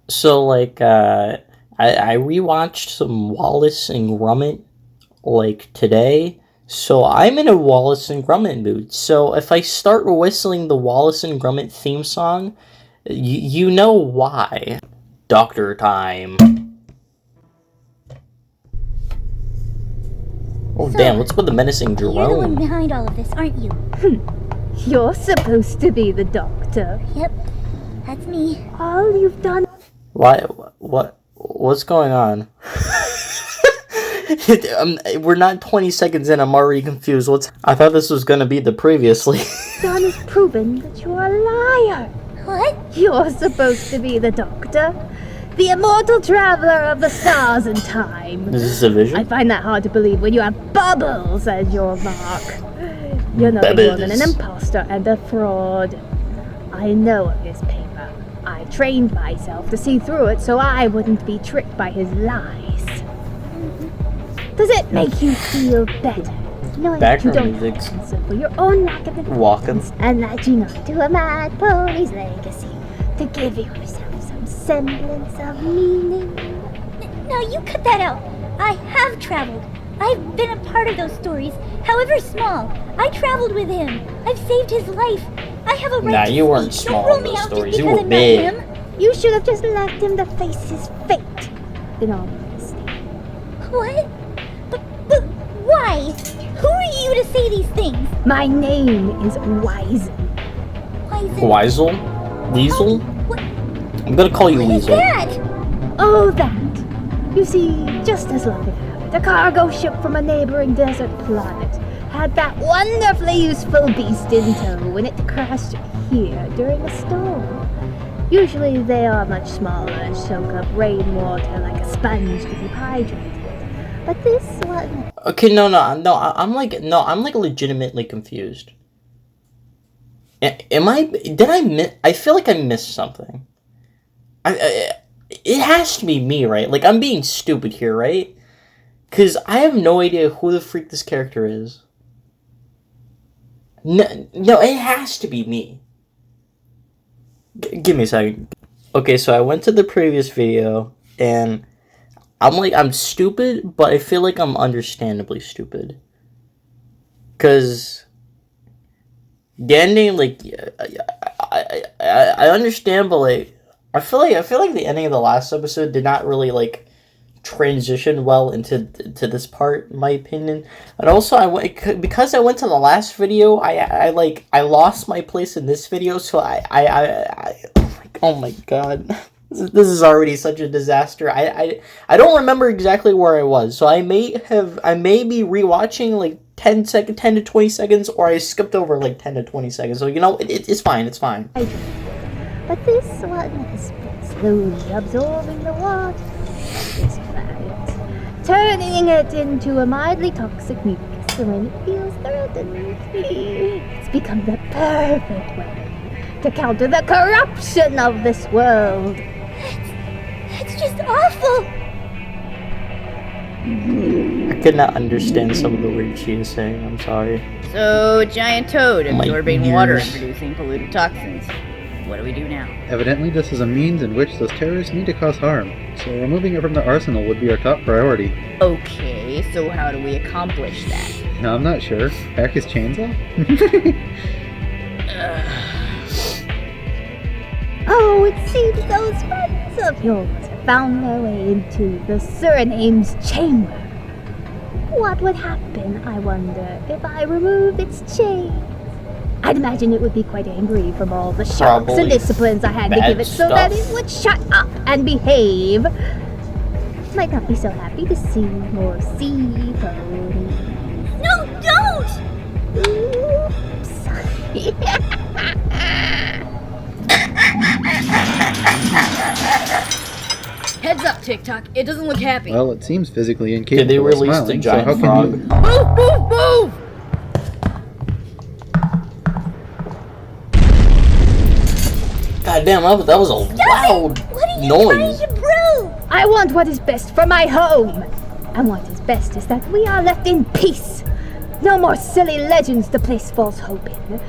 So, like, I rewatched some Wallace and Gromit, like, today. So I'm in a Wallace and Gromit mood. So if I start whistling the Wallace and Gromit theme song, you know why. Doctor time. Oh, so, damn, what's with the menacing drone? You're the one behind all of this, aren't you? You're supposed to be the doctor. Yep, that's me. All you've done... What's going on? We're not 20 seconds in, I'm already confused. I thought this was gonna be the previously. done is proven that you're a liar. What? You're supposed to be the doctor. The immortal traveler of the stars and time. Is this a vision? I find that hard to believe when you have Bubbles as your mark. You're nothing more than an imposter and a fraud. I know of his paper. I trained myself to see through it so I wouldn't be tricked by his lies. Does it make you feel better? Knowing that you don't answer for your own lack of importance and that you know to a mad pony's legacy to give yourself some semblance of meaning? No, you cut that out. I have traveled. I've been a part of those stories, however small. I traveled with him. I've saved his life. I have a right to Nah, you weren't small in those stories. You were big. You should have just left him to face his fate. In all honesty. What? But why? Who are you to say these things? My name is Wizen. Weasel? Weasel? What? I'm gonna call you Weasel. What is that? Oh, that. You see, just as luck would have it, a cargo ship from a neighboring desert planet had that wonderfully useful beast in tow when it crashed here during a storm. Usually they are much smaller and soak up rainwater like a sponge to keep hydrated. But this one... Okay, no, I'm like legitimately confused. I feel like I missed something. It has to be me, right? Like, I'm being stupid here, right? Because I have no idea who the freak this character is. No, it has to be me. Give me a second. Okay, so I went to the previous video, and I'm stupid, but I feel like I'm understandably stupid. Because the ending, like, I understand, but, like, I feel like the ending of the last episode did not really, like, transition well into this part, in my opinion. And also, because I went to the last video, I lost my place in this video, so oh my god. This is already such a disaster. I don't remember exactly where I was, so I may be rewatching like 10 to 20 seconds, or I skipped over like 10 to 20 seconds. So, you know, it's fine, it's fine. But this one has been slowly absorbing the water of this planet, turning it into a mildly toxic mucus, so when it feels threatened, it's become the perfect weapon to counter the corruption of this world. That's just awful! I could not understand some of the words she is saying, I'm sorry. So, giant toad absorbing water and ears. producing polluted toxins. What do we do now? Evidently, this is a means in which those terrorists need to cause harm, so removing it from the arsenal would be our top priority. Okay, so how do we accomplish that? No, I'm not sure. Hack his chainsaw? Oh, it seems those friends of yours have found their way into the Suriname's chamber. What would happen, I wonder, if I remove its chain? I'd imagine it would be quite angry from all the shocks and disciplines I had to give it so that it would shut up and behave. Might not be so happy to see more sea ponies. No, don't! Oops. Heads up, TikTok. It doesn't look happy. Well, it seems physically incapable Did they of release smiling, the giant so how frog? can you... Move, move, move! God damn, that was a loud What are you noise. trying to prove? I want what is best for my home. And what is best is that we are left in peace. No more silly legends to place false hope in.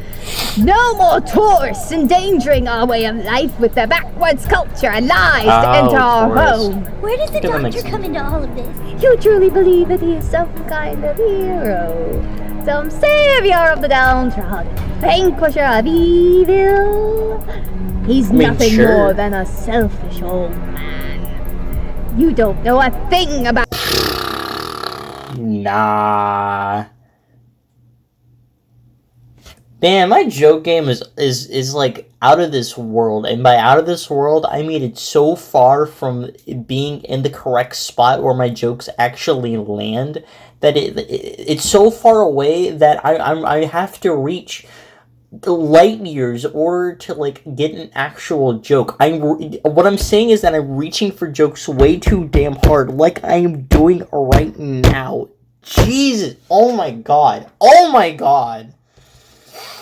No more tourists endangering our way of life with their backwards culture and lies to enter our tourists. home. Where does the That makes doctor come into all of this? You truly believe that he is some kind of hero, some savior of the downtrodden, vanquisher of evil? He's nothing sure. more than a selfish old man. You don't know a thing about. Nah. Damn, my joke game is like out of this world, and by out of this world, I mean it's so far from being in the correct spot where my jokes actually land that it's so far away that I have to reach light years in order to like get an actual joke. What I'm saying is that I'm reaching for jokes way too damn hard, like I am doing right now. Jesus! Oh my god! Oh my god!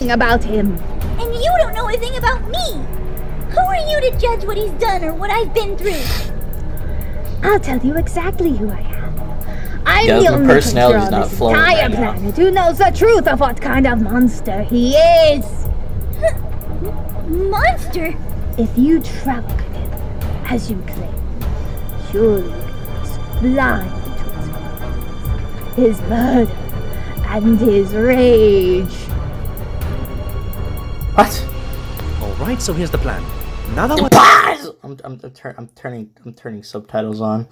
About him. And you don't know a thing about me! Who are you to judge what he's done or what I've been through? I'll tell you exactly who I am. I'm Yeah, the my only personality's creature on not this flowing entire right now. planet who knows the truth of what kind of monster he is. Monster? If you travel with him, as you claim, surely you must blind to his crimes, his murder, and his rage. What? All right, so here's the plan. Now that Pause! I'm turning subtitles on.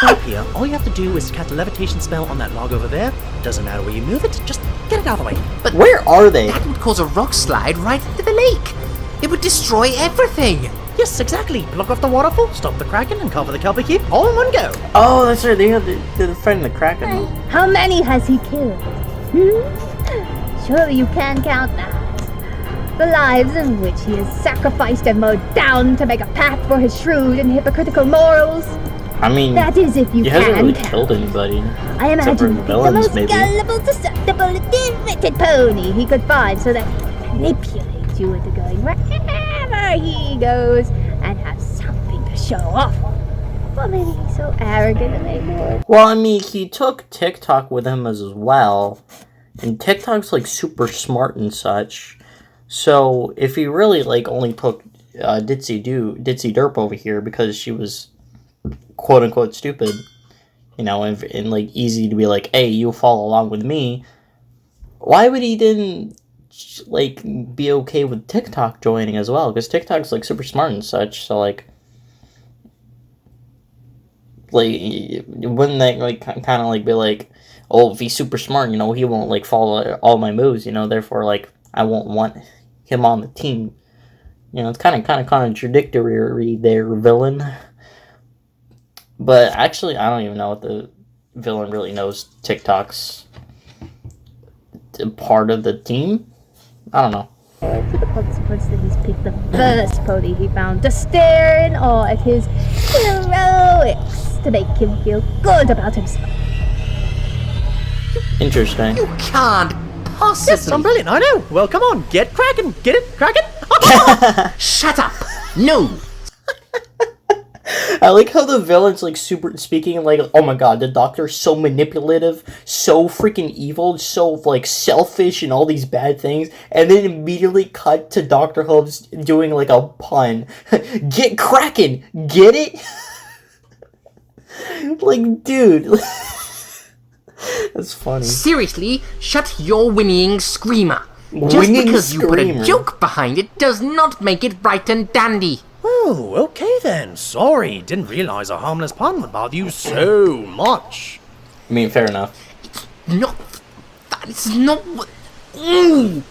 we're up here, all you have to do is cast a levitation spell on that log over there. Doesn't matter where you move it, just get it out of the way. But Where are they? that would cause a rock slide right into the lake. It would destroy everything. Yes, exactly. Block off the waterfall, stop the kraken, and cover the kelpie keep all in one go. Oh, that's right. They're fighting the Kraken. How many has he killed? Surely you can count that. The lives in which he has sacrificed and mowed down to make a path for his shrewd and hypocritical morals. I mean, That is if you he can hasn't really count. killed anybody. I Except for imagine the villains, most maybe. gullible, susceptible, and invented pony he could find so that he could manipulate you into going wherever he goes and have something to show off. Well, maybe he's so arrogant and ignored. Well, I mean, he took TikTok with him as well, and TikTok's like super smart and such. So if he really like only took Ditzy Derp over here because she was quote unquote stupid, you know, and like easy to be like, hey, you follow along with me. Why would he then like be okay with TikTok joining as well? Because TikTok's like super smart and such. So like wouldn't that like kind of like be like, oh, if he's super smart, you know, he won't like follow all my moves, you know, therefore like I won't want him on the team. You know, it's kind of contradictory there, villain. But actually, I don't even know if the villain really knows TikTok's part of the team. I don't know. To the consequence that he's picked the first pony he found to stare in awe at his heroics to make him feel good about himself. Interesting. You can't Yes, I'm possibly. brilliant, I know. Well, come on, get kraken. Get it, kraken? Shut up. No. I like how the villain's like super speaking like, oh my god, the doctor's so manipulative, so freaking evil, so like selfish and all these bad things, and then immediately cut to Dr. Hobbs doing like a pun. Get Kraken! Get it? Like, dude. That's funny. Seriously, shut your whinnying screamer. Just Whinnying because you put screamer. a joke behind it does not make it bright and dandy. Oh, okay then. Sorry, didn't realize a harmless pun would bother you so much. I mean, fair enough. Not. That is not what. Ooh!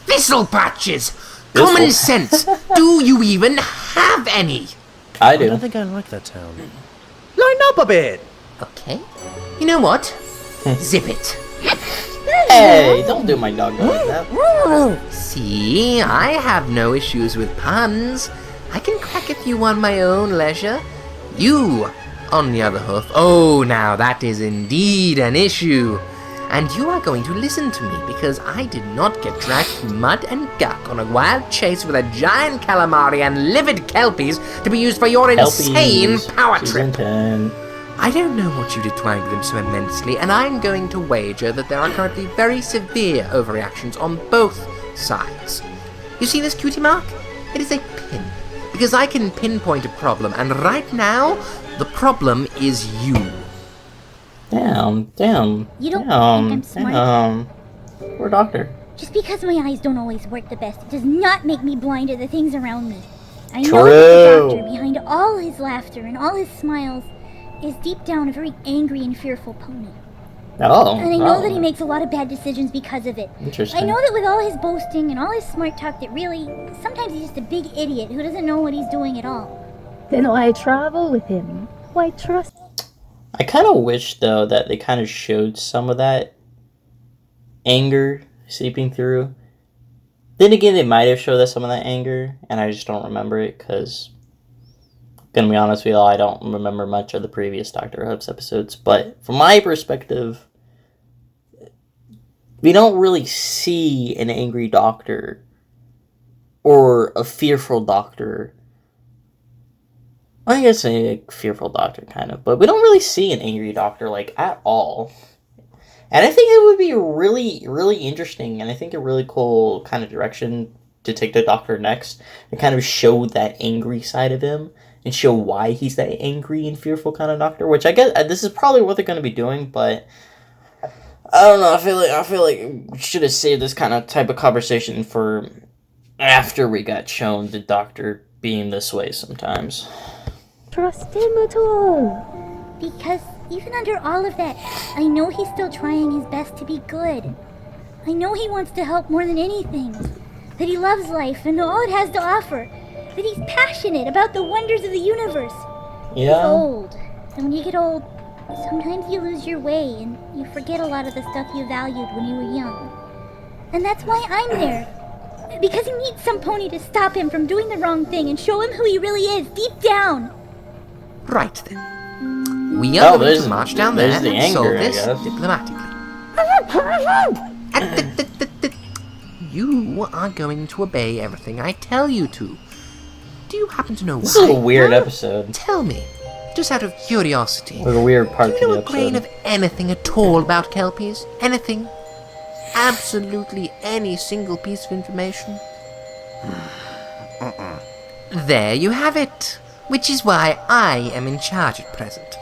Thistle patches! Common sense! Do you even have any? I I don't do. think I like that town. Line up a bit. Okay. You know what? Zip it. Hey, don't do my dog like that. See, I have no issues with puns. I can crack a few on my own leisure. You, on the other hoof, oh, now that is indeed an issue. And you are going to listen to me because I did not get dragged through mud and gunk on a wild chase with a giant calamari and livid kelpies to be used for your insane Helpies. power Season trip. 10. I don't know what you did to anger them so immensely, and I'm going to wager that there are currently very severe overreactions on both sides. You see this cutie mark? It is a pin. Because I can pinpoint a problem, and right now, the problem is you. Damn. You don't think I'm smart? Poor doctor. Just because my eyes don't always work the best, it does not make me blind to the things around me. I True. know that the doctor, behind all his laughter and all his smiles, is deep down a very angry and fearful pony. Oh. And I know that he makes a lot of bad decisions because of it. Interesting. I know that with all his boasting and all his smart talk that really, sometimes he's just a big idiot who doesn't know what he's doing at all. Then why travel with him? Why trust? I kind of wish, though, that they kind of showed some of that anger seeping through. Then again, they might have showed us some of that anger, and I just don't remember it, because, gonna be honest with you all, I don't remember much of the previous Dr. Hoops episodes. But from my perspective, we don't really see an angry doctor or a fearful doctor. I guess a fearful doctor, kind of, but we don't really see an angry doctor, like, at all. And I think it would be really, really interesting, and I think a really cool kind of direction to take the doctor next, and kind of show that angry side of him, and show why he's that angry and fearful kind of doctor, which I guess, this is probably what they're going to be doing, but I don't know, I feel like we should have saved this kind of type of conversation for after we got shown the doctor being this way sometimes. Trust him at all. Because even under all of that, I know he's still trying his best to be good. I know he wants to help more than anything. That he loves life and all it has to offer. That he's passionate about the wonders of the universe. Yeah. He's old. And when you get old, sometimes you lose your way and you forget a lot of the stuff you valued when you were young. And that's why I'm there. Because he needs some pony to stop him from doing the wrong thing and show him who he really is deep down. Right then. We are going to march down there the and solve anger, I this guess. diplomatically. You are going to obey everything I tell you to. Do you happen to know why? This is a weird episode. Tell me, just out of curiosity, Like a weird part do to you know the a grain episode. of anything at all about Kelpies? Anything? Absolutely any single piece of information? There you have it. Which is why I am in charge at present.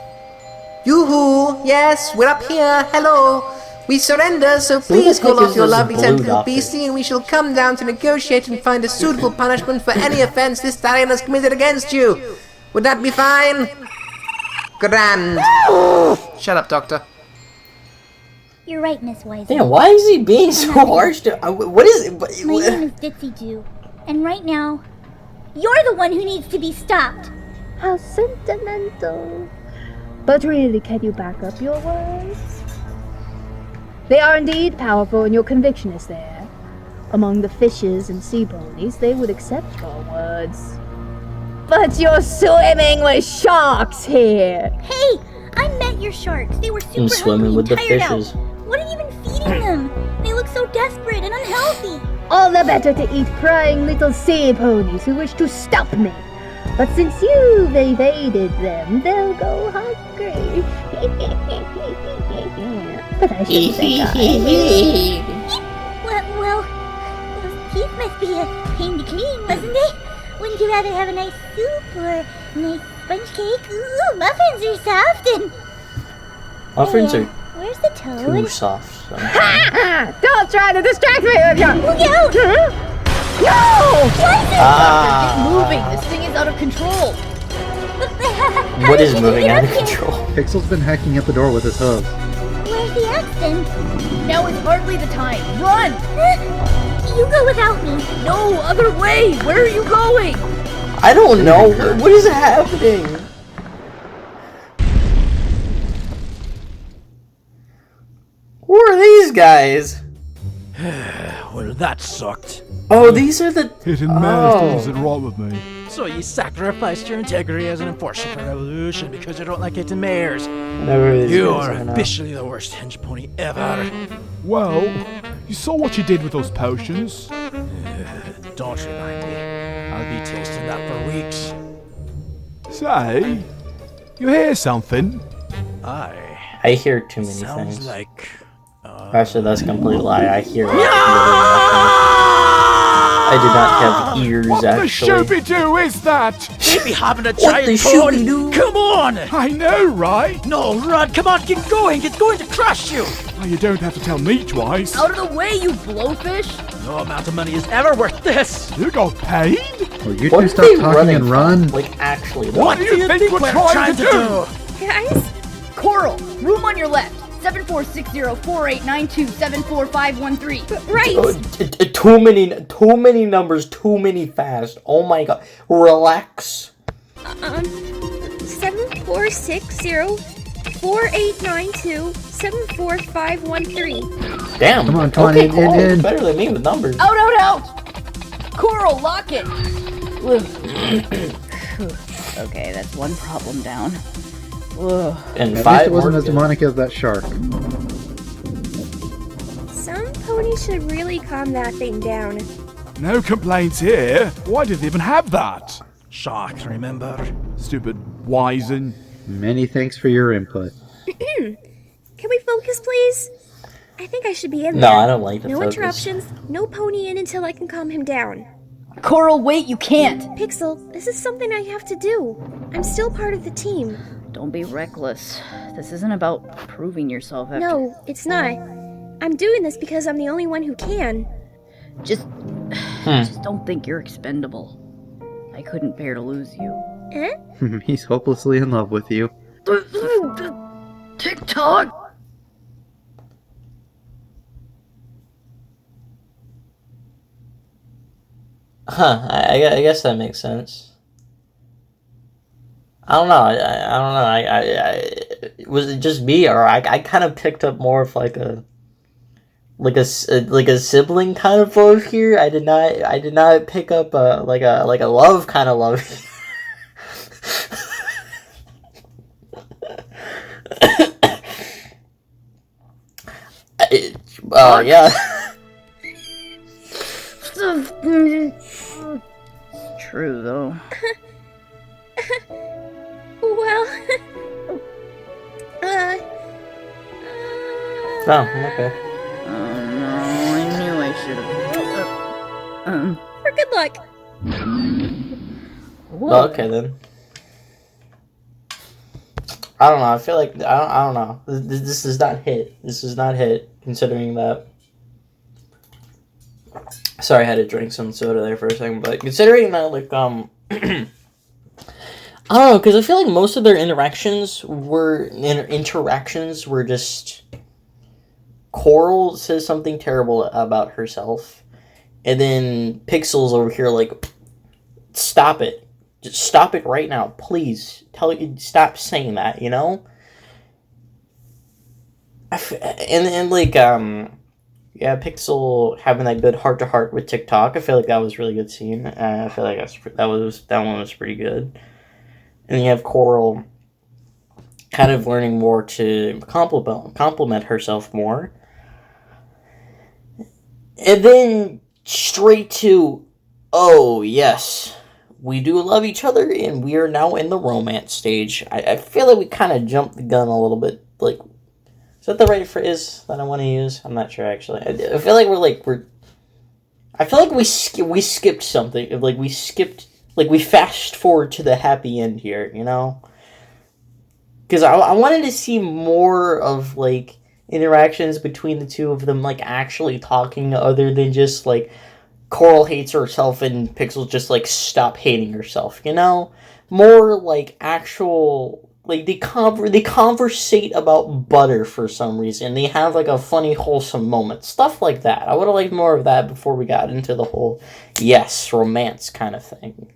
Yoo-hoo! Yes, we're up here. Hello. We surrender, so please call off your lovely tentacle beastie, and we shall come down to negotiate and find a suitable punishment for any offense this stallion has committed against you. Would that be fine? Grand. Shut up, Doctor. You're right, Miss Wise. Damn, why is he being so harsh to... what is it? My name is Ditzy Jew, and right now, you're the one who needs to be stopped. How sentimental. But really, can you back up your words? They are indeed powerful, and your conviction is there. Among the fishes and sea ponies, they would accept your words. But you're swimming with sharks here! Hey, I met your sharks. They were super swimming hungry with and the tired fishes. out. What are you even feeding them? They look so desperate and unhealthy. All the better to eat crying little sea ponies who wish to stop me. But since you've evaded them, they'll go hungry. But I shouldn't think Well, those teeth must be a pain to clean, wasn't they? Wouldn't you rather have a nice soup or a nice sponge cake? Ooh, muffins are soft and... Muffins are Where's the too toad? soft. So. Don't try to distract me with your... Look out! No! Get moving! This thing is out of control! What is moving out of control? Pixel's been hacking at the door with his hooves. Where's the accent? Now is hardly the time! Run! You go without me. No, other way! Where are you going? I don't know. What is happening? Who are these guys? Well, that sucked. Oh, these are the... Hitting mares Oh. isn't right with me. So you sacrificed your integrity as an enforcer for revolution because you don't like hitting mares. You are officially the worst henge pony ever. Well, you saw what you did with those potions. Don't remind me. I'll be tasting that for weeks. Say, you hear something? I hear too many Sounds things. like... Actually, that's a complete lie. I hear literally nothing. I did not have ears, what actually. What the shooby-doo is that? Maybe having a What the giant phone. shooby-doo? Come on! I know, right? No, run, come on, get going. It's going to crush you. Oh, you don't have to tell me twice. Out of the way, you blowfish! No amount of money is ever worth this. You got paid? Will you What two are stop they talking running and from? run? Like, actually, though. What do you think we're trying to do? Guys? Coral, room on your left. 7460-4892-74513. Right. Too many numbers, too many fast. Oh my god. Relax. 7460-4892-74513. Damn. Come on, Tony, Okay, cool. in. Better than me with numbers. Out! Coral, lock it! Okay, that's one problem down. Ugh. And At least 5 it wasn't more as good. demonic as that shark. Some ponies should really calm that thing down. No complaints here. Why did they even have that? Shark, remember? Stupid wizen. Many thanks for your input. Can we focus, please? I think I should be in No, there. I don't like the No focus. interruptions, no pony in until I can calm him down. Coral, wait, you can't! Pixel, this is something I have to do. I'm still part of the team. Don't be reckless. This isn't about proving yourself after... No, it's not. I'm doing this because I'm the only one who can. Just don't think you're expendable. I couldn't bear to lose you. Eh? He's hopelessly in love with you. TikTok! Huh, I guess that makes sense. I don't know. I don't know. Was it just me, or I kind of picked up more of like a sibling kind of love here. I did not pick up like a love kind of love. Yeah. It's true, though. Well... Oh, okay. Oh no, I knew I should have. For good luck. Well, okay then. I don't know. I feel like I don't know. This does not hit. This does not hit. Considering that. Sorry, I had to drink some soda there for a second. But considering that, like, I don't know, because I feel like most of their interactions were just Coral says something terrible about herself, and then Pixel's over here like, stop it. Just stop it right now, please. Stop saying that, you know? Yeah, Pixel having that good heart-to-heart with TikTok. I feel like that was a really good scene. I feel like that one was pretty good. And then you have Coral kind of learning more to compliment herself more. And then straight to, oh, yes, we do love each other, and we are now in the romance stage. I feel like we kind of jumped the gun a little bit. Like, is that the right phrase that I want to use? I'm not sure, actually. I feel like I feel like we skipped something. Like, we fast forward to the happy end here, you know? Because I wanted to see more of, like, interactions between the two of them, like, actually talking, other than just, like, Coral hates herself and Pixel just, like, stop hating herself, you know? More, like, actual... Like, they conversate about butter for some reason. They have, like, a funny, wholesome moment. Stuff like that. I would have liked more of that before we got into the whole, yes, romance kind of thing.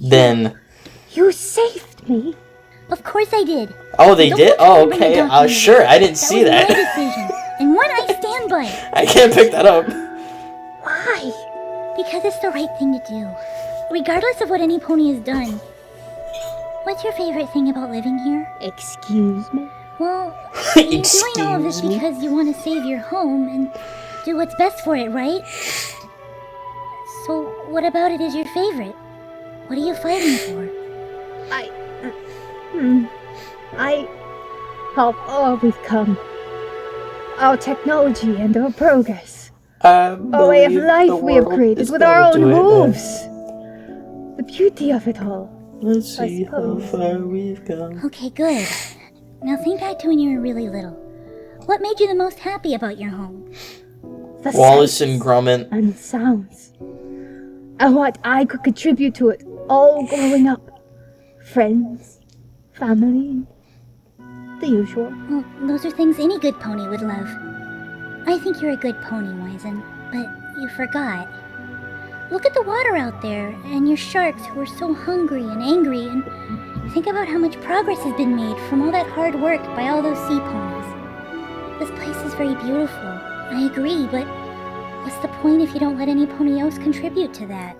Then... You saved me. Of course I did. Oh, they Don't did? look at Oh, me when you're okay. talking Sure, about I it. didn't see That that. was my decision, and one I stand by. I can't pick that up. Why? Because it's the right thing to do, regardless of what any pony has done. What's your favorite thing about living here? Excuse me? Well, you're doing all of this because you want to save your home and do what's best for it, right? So, what about it is your favorite? What are you fighting for? How far we've come. Our technology and our progress. A way of life we have created with our own hooves. The beauty of it all. Let's see how far we've come. Okay, good. Now think back to when you were really little. What made you the most happy about your home? The Wallace and Gromit. And sounds. And what I could contribute to it all growing up. Friends, family, the usual. Well, those are things any good pony would love. I think you're a good pony, Wizen, but you forgot. Look at the water out there, and your sharks who are so hungry and angry, and think about how much progress has been made from all that hard work by all those sea ponies. This place is very beautiful, I agree, but what's the point if you don't let any pony else contribute to that?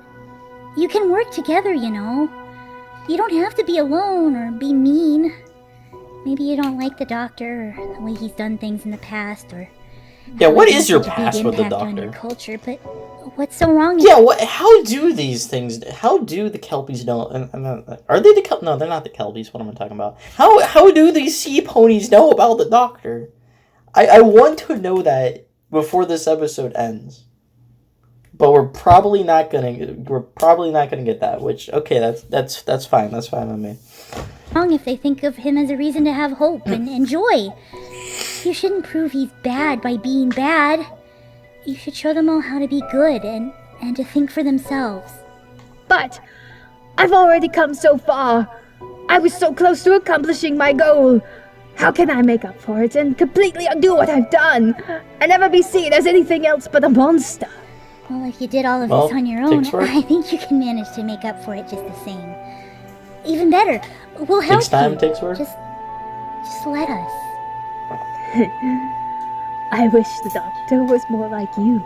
You can work together, you know. You don't have to be alone or be mean. Maybe you don't like the doctor, or the way he's done things in the past, or... Yeah, what is your past with the doctor? Your culture, but what's so wrong? Yeah, how do these things? How do the Kelpies know? Are they the Kelpies? No, they're not the Kelpies. What am I talking about? How do these sea ponies know about the doctor? I want to know that before this episode ends, but we're probably not gonna get that. Which that's fine. That's fine with me. Wrong if they think of him as a reason to have hope and joy. You shouldn't prove he's bad by being bad. You should show them all how to be good and to think for themselves. But I've already come so far. I was so close to accomplishing my goal. How can I make up for it and completely undo what I've done and never be seen as anything else but a monster? Well, if you did all of this on your own, I think you can manage to make up for it just the same. Even better, we'll help takes time, you. Takes work. Just let us. I wish the doctor was more like you.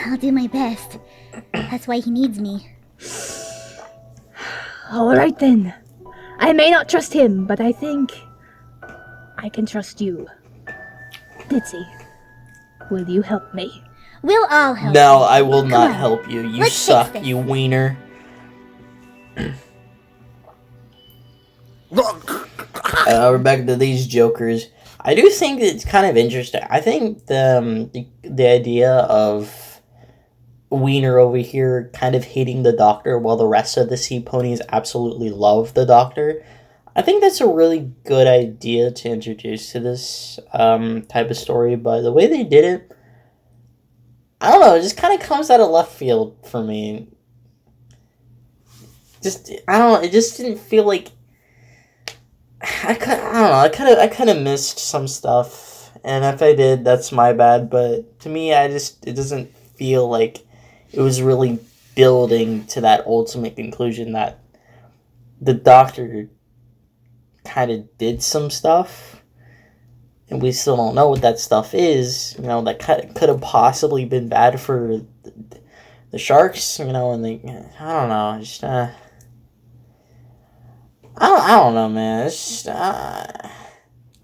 I'll do my best. That's why he needs me. Alright then. I may not trust him, but I think I can trust you. Ditzy, will you help me? We'll all help No, you. I will not help you. You Let's suck, fix this. you wiener. We're back to these jokers. I do think it's kind of interesting. I think the idea of Wiener over here kind of hating the doctor while the rest of the sea ponies absolutely love the doctor. I think that's a really good idea to introduce to this type of story, but the way they did it, I don't know, it just kind of comes out of left field for me. It just didn't feel like I kind of missed some stuff, and if I did, that's my bad, but to me, it doesn't feel like it was really building to that ultimate conclusion that the doctor kind of did some stuff, and we still don't know what that stuff is, you know, that could have possibly been bad for the sharks, you know, and I don't know, just, I don't know, man. It's just,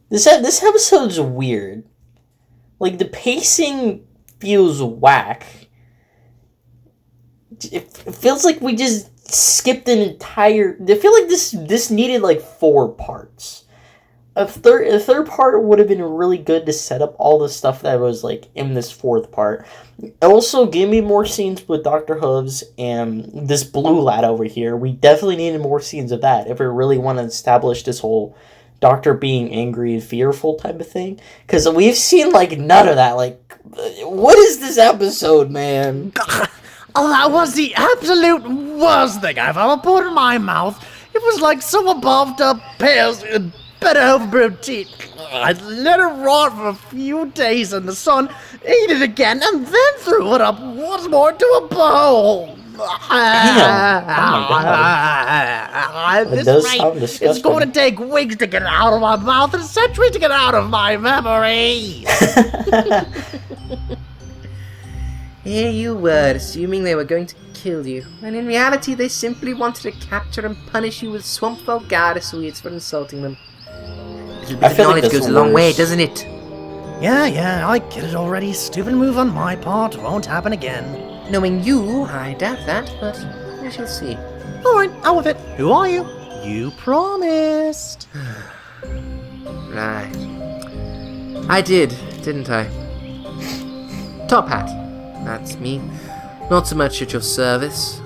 this episode's weird. Like, the pacing feels whack. It feels like we just skipped an entire... I feel like this needed, like, 4 parts. A third part would have been really good to set up all the stuff that was, like, in this 4th part. Also, give me more scenes with Dr. Hooves and this blue lad over here. We definitely needed more scenes of that if we really want to establish this whole doctor being angry and fearful type of thing. Because we've seen, like, none of that. Like, what is this episode, man? Oh, that was the absolute worst thing I've ever put in my mouth. It was like some above the pears and better home-brewed tea. I let it rot for a few days in the sun, ate it again, and then threw it up once more to a bowl. Damn. Oh my god. This does rain sound is disgusting. going to take weeks to get it out of my mouth and centuries to get out of my memory. Here you were, assuming they were going to kill you, when in reality they simply wanted to capture and punish you with swamp vulgar sweets for insulting them. A little bit of knowledge goes a long way, doesn't it? Yeah, I get it already. Stupid move on my part. Won't happen again. Knowing you, I doubt that, but we shall see. Alright, out with it. Who are you? You promised. Right. I did, didn't I? Top Hat. That's me. Not so much at your service.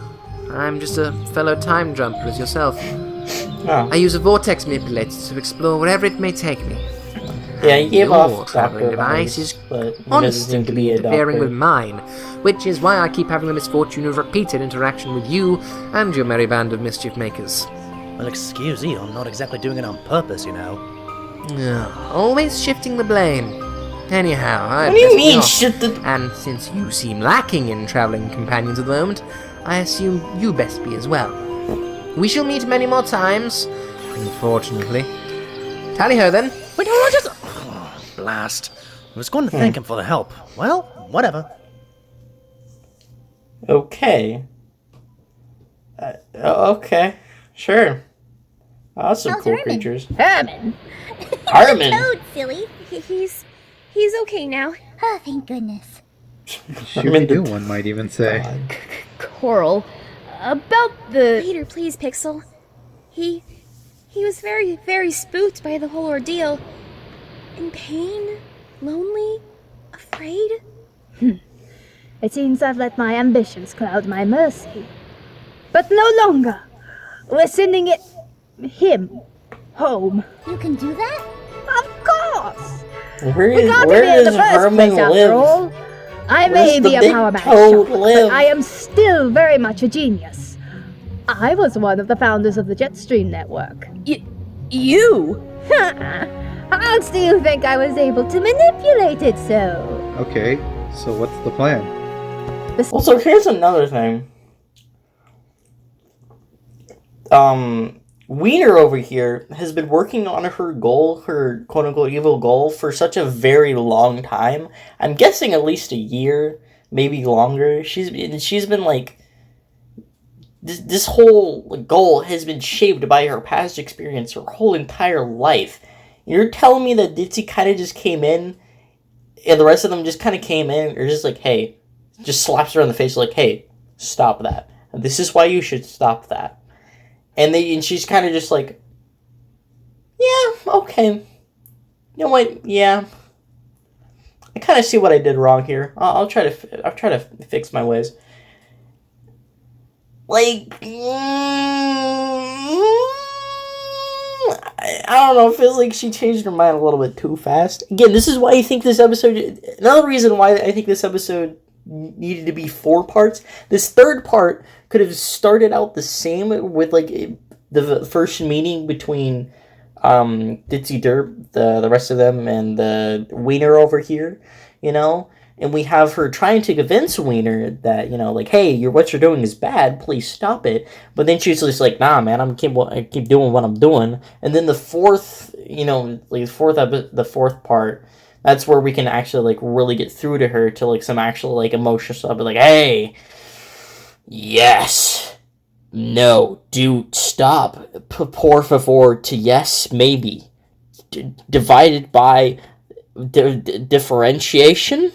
I'm just a fellow time jumper as yourself. Oh. I use a vortex manipulator to explore wherever it may take me. Yeah, he gave Your off traveling Dr. device Vice, is but he doesn't seem to be a interfering with doctor. mine, which is why I keep having the misfortune of repeated interaction with you and your merry band of mischief makers. Well, excuse you, I'm not exactly doing it on purpose, you know. Always shifting the blame. Anyhow, What do you mean, shit the... And since you seem lacking in traveling companions at the moment, I assume you best be as well. We shall meet many more times, unfortunately. Tally-ho, then. Wait, hold on, just... Oh, blast. I was going to thank him for the help. Well, whatever. Okay. Okay. Sure. Oh, that's some How's cool Herman? creatures. Herman! Herman! Toad, silly. He's okay now. Oh, thank goodness. Shooty do, one might even say. Coral, about the... Later, please, Pixel. He was very, very spooked by the whole ordeal. In pain, lonely, afraid. It seems I've let my ambitions cloud my mercy. But no longer. We're sending him home. You can do that? Of course! Where We got where him in does the first Herman place, after live? all. I Where's may the be a big power match toad shop, live? but I am still very much a genius. I was one of the founders of the Jetstream network. You? How else do you think I was able to manipulate it so? Okay, so what's the plan? Also, here's another thing. Wiener over here has been working on her goal, her quote-unquote evil goal, for such a very long time. I'm guessing at least a year, maybe longer. She's been like... This whole goal has been shaped by her past experience her whole entire life. You're telling me that Ditzy kind of just came in, and the rest of them just kind of came in, or just like, hey, just slaps her on the face like, hey, stop that. This is why you should stop that. And she's kind of just like, yeah, okay. You know what? Yeah, I kind of see what I did wrong here. I'll try to fix my ways. Like, I don't know, it feels like she changed her mind a little bit too fast. Again, this is why I think this episode... Another reason why I think this episode needed to be 4 parts. This third part could have started out the same with, like, the first meeting between Ditzy, Derp, the rest of them, and the Wiener over here, you know? And we have her trying to convince Wiener that, you know, like, hey, what you're doing is bad, please stop it. But then she's just like, nah, man, I keep doing what I'm doing. And then the fourth, you know, like the fourth part, that's where we can actually, like, really get through to her to, like, some actual, like, emotional stuff. But, like, hey, yes, no, dude, stop, por favor, to yes, maybe. Divided by differentiation?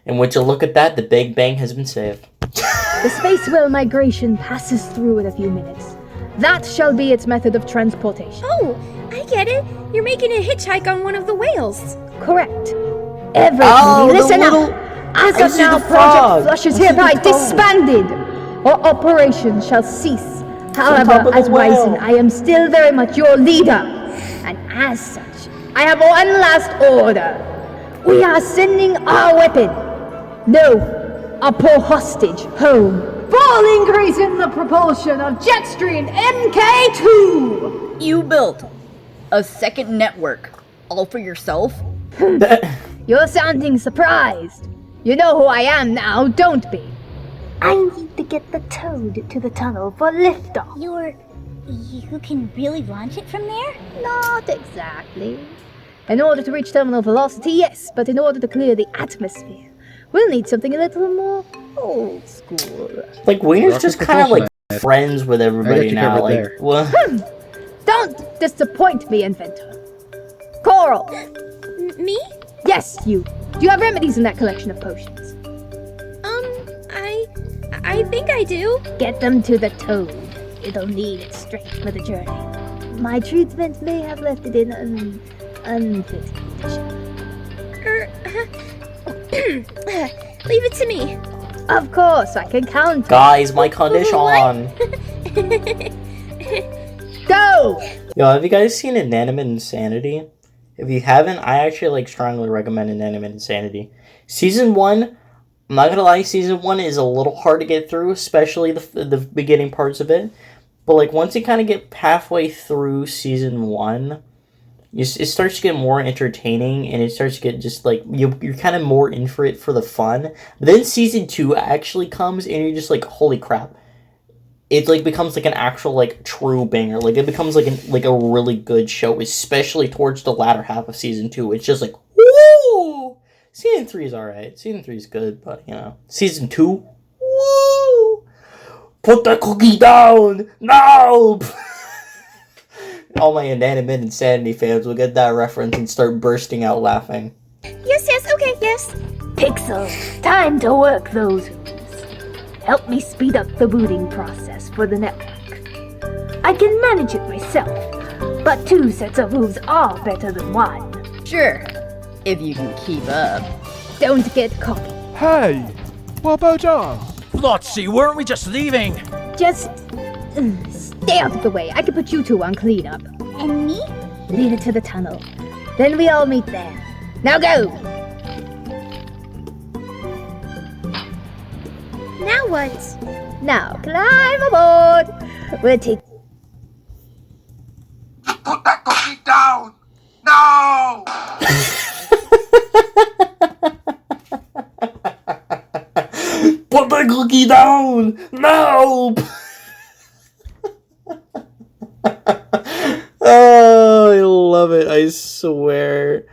And would you look at that, the Big Bang has been saved. The space whale migration passes through in a few minutes. That shall be its method of transportation. Oh, I get it. You're making a hitchhike on one of the whales. Correct. Everybody, listen up. As of now, Project Flush is hereby disbanded. Our operation shall cease. However, as Ryzen, I am still very much your leader. And as such, I have one last order. We are sending our weapon. No, a poor hostage home. Full increase in the propulsion of Jetstream MK2! You built a second network all for yourself? You're sounding surprised. You know who I am now, don't be? I need to get the Toad to the tunnel for liftoff. You can really launch it from there? Not exactly. In order to reach terminal velocity, yes, but in order to clear the atmosphere, we'll need something a little more old school. Like, Wiener's just kind of, like, friends with everybody now. Like, what? Don't disappoint me, inventor. Coral! Me? Yes, you. Do you have remedies in that collection of potions? I think I do. Get them to the toad. It'll need it straight for the journey. My treatment may have left it in an unfit condition. Leave it to me. Of course, I can count. Guys, my condition. Go! Yo, have you guys seen Inanimate Insanity? If you haven't, I actually strongly recommend Inanimate Insanity. Season 1, I'm not gonna lie, Season 1 is a little hard to get through, especially the beginning parts of it. But once you kind of get halfway through Season 1, it starts to get more entertaining, and it starts to get just you're kind of more in for it for the fun. But then Season 2 actually comes, and you're just holy crap. It becomes an actual true banger. It becomes a really good show, especially towards the latter half of Season 2. It's just woo! Season 3 is alright. Season 3 is good, but Season 2, woo! Put that cookie down! No! All my Inanimate Insanity fans will get that reference and start bursting out laughing. Yes, okay, yes. Pixel, time to work those hooves. Help me speed up the booting process for the network. I can manage it myself, but 2 sets of hooves are better than 1. Sure, if you can keep up. Don't get cocky. Hey, what about us? Flotsy, weren't we just leaving? Just stay out of the way. I can put you 2 on cleanup. And me? Lead it to the tunnel. Then we all meet there. Now go! Now what? Now climb aboard. We'll take... Put that cookie down! No! Put the cookie down! No! Oh, I love it. I swear.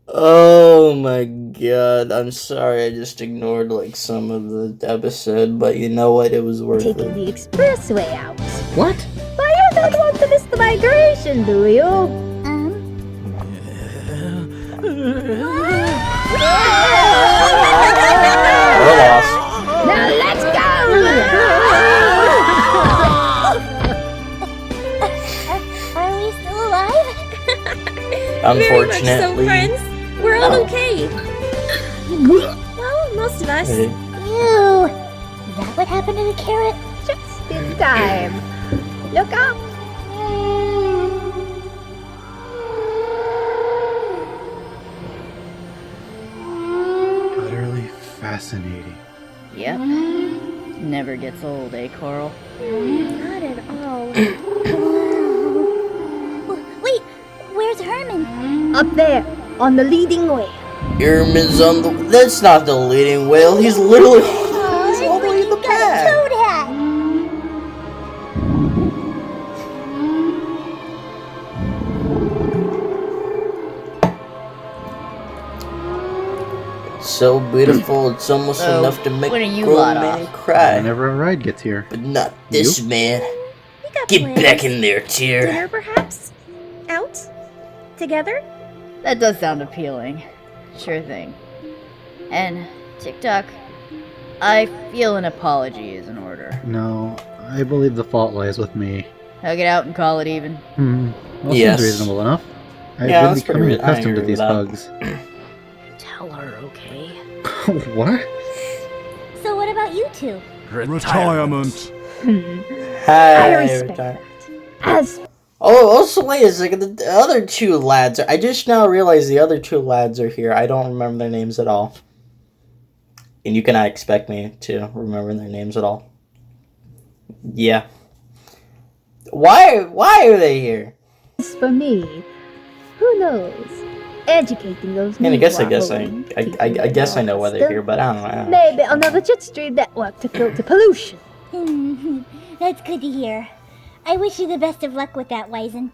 Oh my god. I'm sorry I just ignored some of the episode, but you know what? It was worth taking it. the expressway out. What? Why you don't want to miss the migration, do you? We're lost. Now let's go! Are we still alive? Unfortunately. Very much so, friends. We're all okay. Well, most of us. Hey. Ew. Is that what happened to the carrot? Just in time. Look up! Utterly fascinating. Yep. Never gets old, eh, Coral? Not at all. Wait, where's Herman? Up there, on the leading way. Ehrman's on the... That's not the leading whale. He's literally... He's all the way in the back. Toad hat. So beautiful, it's almost So, enough to make when a are you grown lot man off? cry. Whenever a ride gets here. But not this man. We got Get plans. back in there, Tyr. Dinner, perhaps? Out? Together? That does sound appealing. Sure thing. And, TikTok, I feel an apology is in order. No, I believe the fault lies with me. Hug it out and call it even. Well, Yes. seems reasonable enough. I've Yeah, been that's pretty becoming I accustomed to agree these with that. hugs. Tell her, okay? What? So what about you two? Retirement. I respect that. As Oh, also wait a second. The other 2 lads. I just now realized the other 2 lads are here. I don't remember their names at all. And you cannot expect me to remember their names at all. Yeah. Why are they here? for me, who knows? Educating those I mean, I guess I meanwhile guess I know why they're here, but I don't know. Maybe another jet stream network to filter pollution. That's good to hear. I wish you the best of luck with that, Wizen.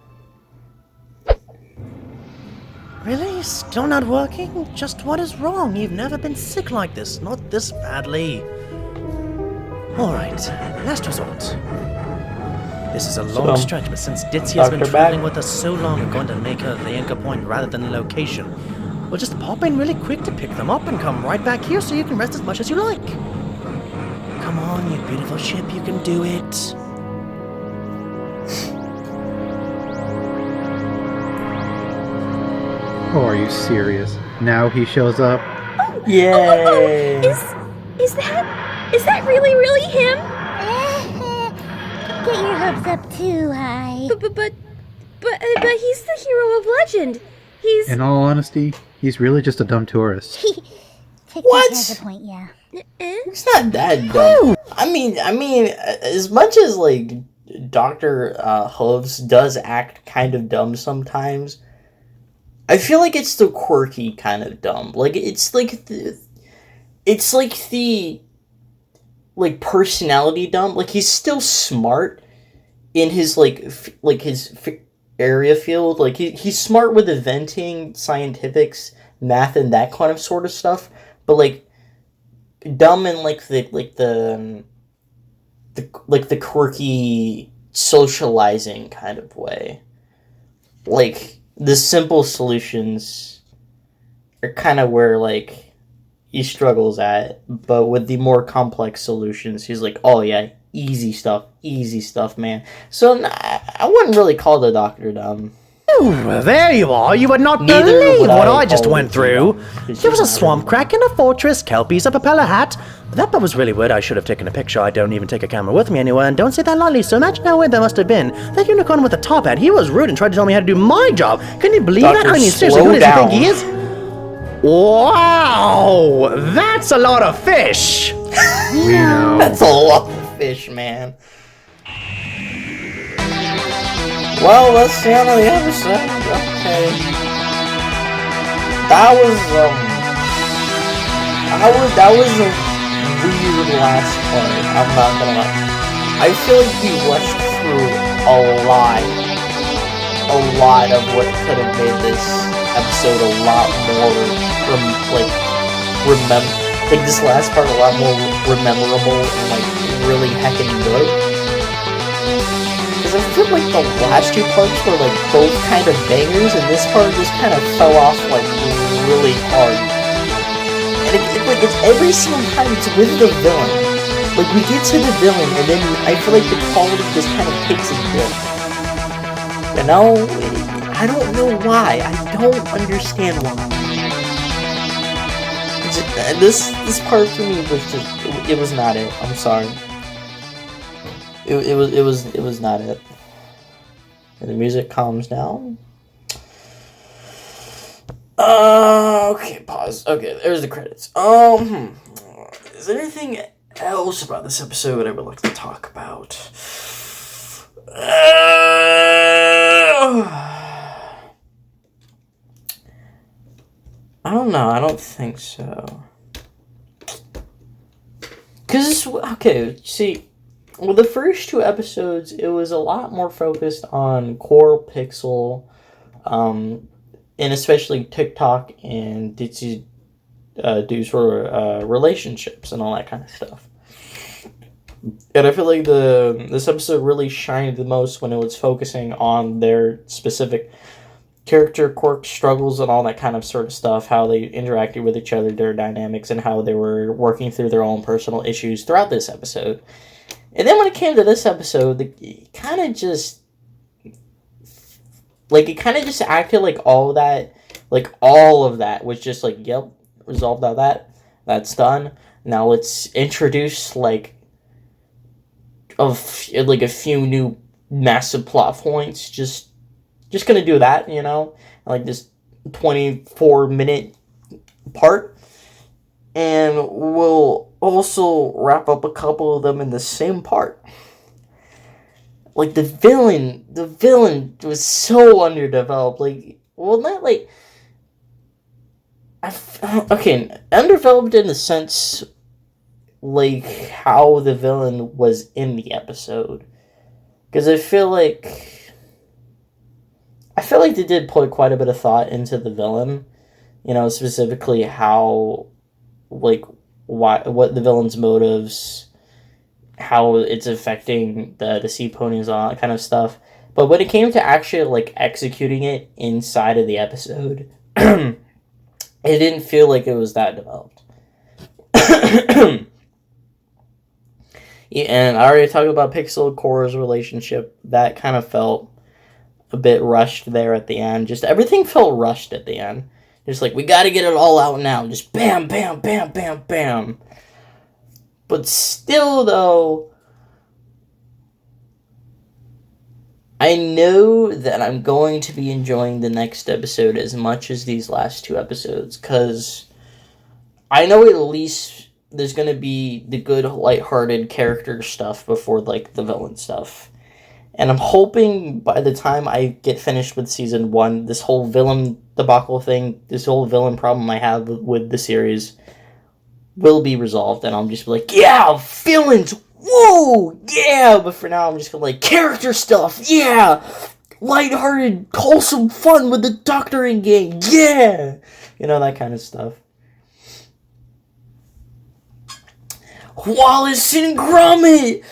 Really? Still not working? Just what is wrong? You've never been sick like this, not this badly. Alright, last resort. This is a long stretch, but since Ditzy has been Dr. traveling Bag. with us so long, we're going to make her the anchor point rather than the location. We'll just pop in really quick to pick them up and come right back here so you can rest as much as you like. Come Come on, you beautiful ship, you can do it. Oh, are you serious? Now he shows up? Yay! Is that really him? Don't get your hopes up too high. But he's the hero of legend. He's... In all honesty, he's really just a dumb tourist. What? Has a point, yeah. It's not that dumb. I mean, as much as like Dr. Hooves does act kind of dumb sometimes, I feel like it's the quirky kind of dumb. Like it's like the personality dumb. Like he's still smart in his his area field. Like he's smart with inventing, scientifics, math, and that kind of sort of stuff. But like dumb in the quirky socializing kind of way. Like the simple solutions are kind of where like he struggles at, but with the more complex solutions, he's like, oh yeah, easy stuff, man. So I wouldn't really call the doctor dumb. Ooh, there you are. You would not Neither believe would what I I just call went it through. dumb. There was a swamp crack in a fortress, kelpies, a propeller hat. That part was really weird. I should have taken a picture. I don't even take a camera with me anywhere, and don't say that lightly, so imagine how weird that must have been. That unicorn with the top hat, he was rude and tried to tell me how to do my job. Can you believe Doctor, that? I mean, seriously, slow who does he think down. he is? Wow! That's a lot of fish! We know. That's a lot of fish, man. Well, that's the end of the episode. Okay. That was a weird last part. I'm not gonna lie. I feel like we rushed through a lot of what could have made this episode a lot more this last part a lot more memorable and like really heckin' good. Because I feel like the last two parts were like both kind of bangers, and this part just kind of fell off like really hard. And it's every single time it's with the villain. Like we get to the villain, and then I feel like the quality just kind of takes a dip. You know, I don't know why. I don't understand why. This part for me was just it was not it. I'm sorry. It was not it. And the music calms down. Okay, pause. Okay, there's the credits. Is there anything else about this episode I would like to talk about? I don't know. I don't think so. Cause okay, see, with the first two episodes, it was a lot more focused on Core, Pixel, and especially TikTok and Ditzy do sort of relationships and all that kind of stuff. And I feel like this episode really shined the most when it was focusing on their specific character quirks, struggles, and all that kind of sort of stuff, how they interacted with each other, their dynamics, and how they were working through their own personal issues throughout this episode. And then when it came to this episode, it kind of just acted like all of that was just like, yep, resolved all that. That's done. Now let's introduce a few new massive plot points. Just gonna do that, you know, like this 24-minute part, and we'll also wrap up a couple of them in the same part. Like the villain was so underdeveloped. Underdeveloped in the sense like how the villain was in the episode, because I feel like they did put quite a bit of thought into the villain, you know, specifically how, what the villain's motives, how it's affecting the sea ponies, all that kind of stuff. But when it came to actually executing it inside of the episode, it didn't feel like it was that developed. And I already talked about Pixel Core's relationship. That kind of felt a bit rushed there at the end. Just everything felt rushed at the end. Just like, we gotta get it all out now. Just bam, bam, bam, bam, bam. But still, though, I know that I'm going to be enjoying the next episode as much as these last 2 episodes, because I know at least there's going to be the good, lighthearted character stuff before, like, the villain stuff. And I'm hoping by the time I get finished with Season 1, this whole villain debacle thing, this whole villain problem I have with the series will be resolved, and I'll just be like, yeah, villains, whoa, yeah, but for now I'm just gonna like, character stuff, yeah, lighthearted, wholesome fun with the doctoring game, yeah, you know, that kind of stuff. Wallace and Gromit!